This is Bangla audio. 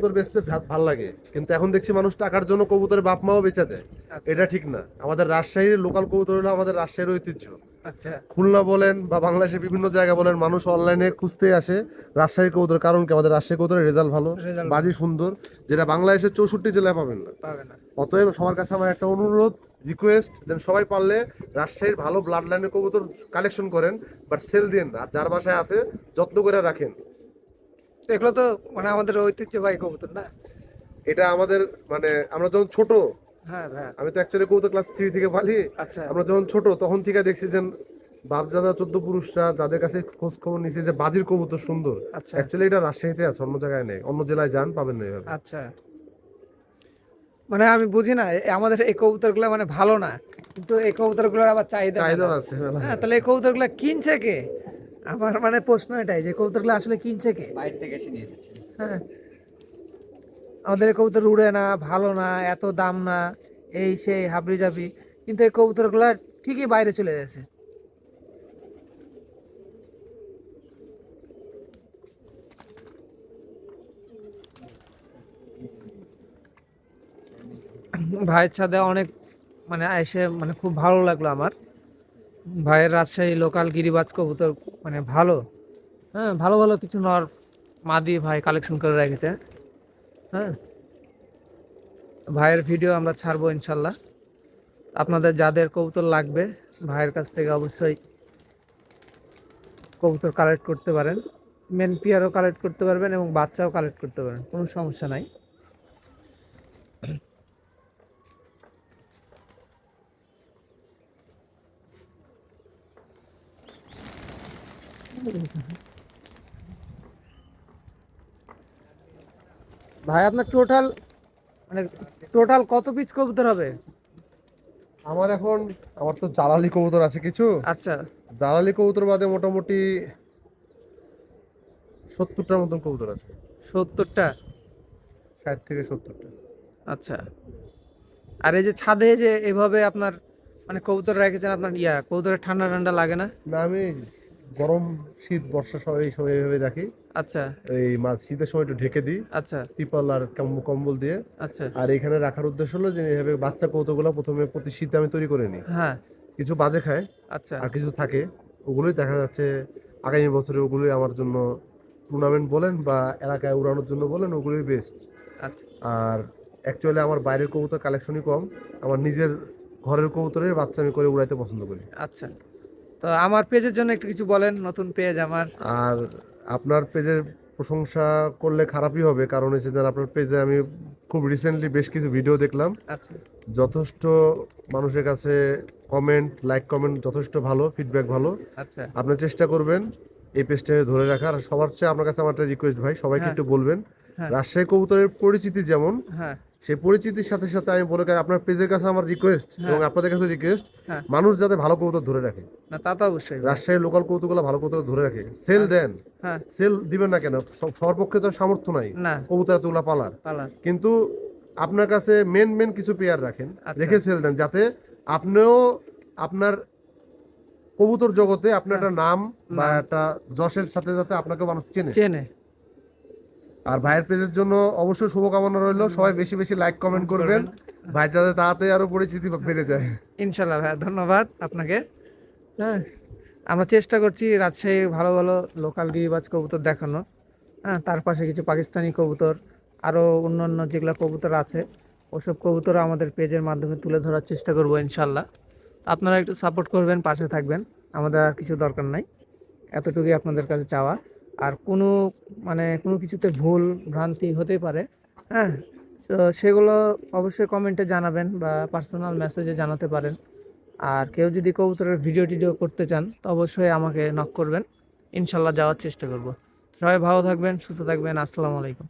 কবুতর বেচতে ভাল লাগে, কিন্তু এখন দেখছি মানুষ টাকার জন্য কবুতরের বাপ মাও বেচে দেয়। আচ্ছা এটা ঠিক না। আমাদের রাজশাহীর লোকাল কবুতর হলো আমাদের রাজশাহীর ঐতিহ্য। আচ্ছা খুলনা বলেন বা বাংলাদেশের বিভিন্ন জায়গা বলেন, মানুষ অনলাইনে খুঁজতে আসে রাজশাহী কবুতর। কারণ কি? আমাদের রাজশাহী কবুতরের রেজাল্ট ভালো, রেজাল্ট বাজি সুন্দর, যেটা বাংলাদেশের 64 জেলায় পাবেন না। পাবে না। অতএব সবার কাছে আমার একটা অনুরোধ, রিকোয়েস্ট, যেন সবাই পারলে রাজশাহীর ভালো ব্লাড লাইনের কবুতর কালেকশন করেন, বাট সেল দিন না। আর যার বাসায় আছে যত্ন করে রাখেন। তো এগুলো তো মানে আমাদের ঐতিহ্যবাহী কবুতর না? এটা আমাদের, মানে আমরা যখন ছোট, হ্যাঁ ভাই। আমি তো অ্যাকচুয়ালি কবুতর ক্লাস 3 থেকে পালি। আচ্ছা আমরা যখন ছোট তখন থেকে দেখছি যে বাপজাদা 14 পুরুষরা যাদের কাছে খোঁজ খবর নিছে যে বাজির কবুতর সুন্দর, আচ্ছা অ্যাকচুয়ালি এটা রাজশাহীতে আছে, অন্য জায়গায় নেই। অন্য জেলায় যান, পাবেন না এভাবে। আচ্ছা। মানে আমি বুঝি না আমাদের এই কবুতরগুলো মানে ভালো না, কিন্তু এই কবুতরগুলোর আবার চাহিদা চাহিদা মেলা। আছে মেলা। হ্যাঁ, তাহলে এই কবুতরগুলো কিনছে কে? আমার মানে প্রশ্ন এটাই যে কবুতরগুলো আসলে কিনছে কে? বাইরে থেকে এসে নিয়ে যাচ্ছে। হ্যাঁ, আমাদের এই কবুতর উড়ে না, ভালো না, এত দাম না, এই সেই হাবড়ি জাবি, কিন্তু এই কবুতরগুলো ঠিকই বাইরে চলে যাচ্ছে। ভাইয়ের সাথে অনেক মানে এসে মানে খুব ভালো লাগলো আমার। ভাইয়ের রাজশাহী লোকাল গিরিবাজ কবুতর মানে ভালো। হ্যাঁ, ভালো ভালো কিছু নর মাদি ভাই কালেকশন করে রেখেছে। হ্যাঁ, ভাইয়ের ভিডিও আমরা ছাড়বো ইনশাল্লাহ। আপনাদের যাদের কবুতর লাগবে ভাইয়ের কাছ থেকে অবশ্যই কবুতর কালেক্ট করতে পারেন। মেন পিয়ারও কালেক্ট করতে পারবেন এবং বাচ্চাও কালেক্ট করতে পারেন, কোনো সমস্যা নাই। ভাই আপনার টোটাল মানে টোটাল কত পিস কবুতর হবে? আমার তো জালালি কবুতর আছে কিছু। আচ্ছা, জালালি কবুতর বাদে মোটামুটি 70টার মতন কবুতর আছে। 70টা? 60 থেকে 70টা। আচ্ছা। আর এই যে ছাদে যে এভাবে আপনার মানে কবুতর রেখেছেন, আপনার কবুতরের ঠান্ডা ঠান্ডা লাগে না? না, আমি গরম শীত বর্ষা সব এই সময় এইভাবে রাখি। আচ্ছা এই মাছ শীতের সময় একটু ঢেকে দিই আচ্ছা ত্রিপল আর কম্বল দিয়ে। আচ্ছা। আর এখানে রাখার উদ্দেশ্য হলো যে এইভাবে বাচ্চা কৌতুকগুলো প্রথমে প্রতি শীতে আমি তৈরি করে নিই। হ্যাঁ। কিছু বাজে খায় আচ্ছা আর কিছু থাকে, ওগুলোই দেখা যাচ্ছে আগামী বছরে ওগুলোই আমার জন্য টুর্নামেন্ট বলেন বা এলাকায় উড়ানোর জন্য বলেন, ওগুলোই বেস্ট। আচ্ছা আর অ্যাকচুয়ালি আমার বাইরের কবুতর কালেকশনই কম, আমার নিজের ঘরের কবুতরের বাচ্চা আমি করে উড়াইতে পছন্দ করি। আচ্ছা। তো আমার পেজের জন্য একটু কিছু বলেন, নতুন পেজ আমার। আর আপনার পেজের প্রশংসা করলে খারাপই হবে, কারণ হচ্ছে যে আপনার পেজে আমি খুব রিসেন্টলি বেশ কিছু ভিডিও দেখলাম, আচ্ছা যথেষ্ট মানুষের কাছে কমেন্ট যথেষ্ট ভালো, ফিডব্যাক ভালো। আচ্ছা। আপনি চেষ্টা করবেন এই পেজটা ধরে রাখার। আর সবার চেয়ে আপনার কাছে আমার একটা রিকোয়েস্ট ভাই, সবাইকে হ্যাঁ একটু বলবেন হ্যাঁ রাজশাহী কবুতরের পরিচিতি যেমন, হ্যাঁ সেই পরিচিতির সাথে সাথে আমি বলে গেলাম আপনার পেজের কাছে আমার রিকোয়েস্ট এবং হ্যাঁ আপনাদের কাছে রিকোয়েস্ট, হ্যাঁ। মানুষ যাতে ভালো কবুতর ধরে রাখে, না তা তো অবশ্যই ভাই। রাজশাহীর লোকাল কৌতুকগুলো ভালো কৌতুক ধরে রাখে, সেল হ্যাঁ দেন। হ্যাঁ। সেল দিবেন না কেন? সবার পক্ষে তো সামর্থ্য নাই না কবুতর এতগুলা পালার। পালা। কিন্তু আপনার কাছে মেন কিছু পেয়ার রাখেন, আচ্ছা রেখে সেল দেন, যাতে আপনিও আপনার কবুতর জগতে আপনার হ্যাঁ। একটা নাম বা নাম একটা যশের সাথে যাতে আপনাকে মানুষ চেনে। চেনে। আর ভাইয়ের পেজের জন্য অবশ্যই শুভকামনা রইল, সবাই বেশি বেশি লাইক কমেন্ট করবেন, ভাই যাতে তাড়াতাড়ি আরো পরিচিতি বেড়ে যায়। ইনশাল্লাহ ভাই, ধন্যবাদ আপনাকে। হ্যাঁ, আমরা চেষ্টা করছি রাজশাহী ভালো ভালো লোকাল গিরিবাজ কবুতর দেখানো। হ্যাঁ, তার পাশে কিছু পাকিস্তানি কবুতর, আরও অন্যান্য যেগুলো কবুতর আছে ওসব কবুতর আমাদের পেজের মাধ্যমে তুলে ধরার চেষ্টা করব ইনশাল্লাহ। আপনারা একটু সাপোর্ট করবেন, পাশে থাকবেন, আমাদের আর কিছু দরকার নাই, এতটুকুই আপনাদের কাছে চাওয়া। আর কোনো মানে কোনো কিছুতে ভুল ভ্রান্তি হতেই পারে। হ্যাঁ, তো সেগুলো অবশ্যই কমেন্টে জানাবেন বা পার্সোনাল মেসেজে জানাতে পারেন। আর কেউ যদি কবুতরের ভিডিও টিডিও করতে চান তো অবশ্যই আমাকে নক করবেন, ইনশাল্লাহ যাওয়ার চেষ্টা করব। সবাই ভালো থাকবেন, সুস্থ থাকবেন। আসসালামু আলাইকুম।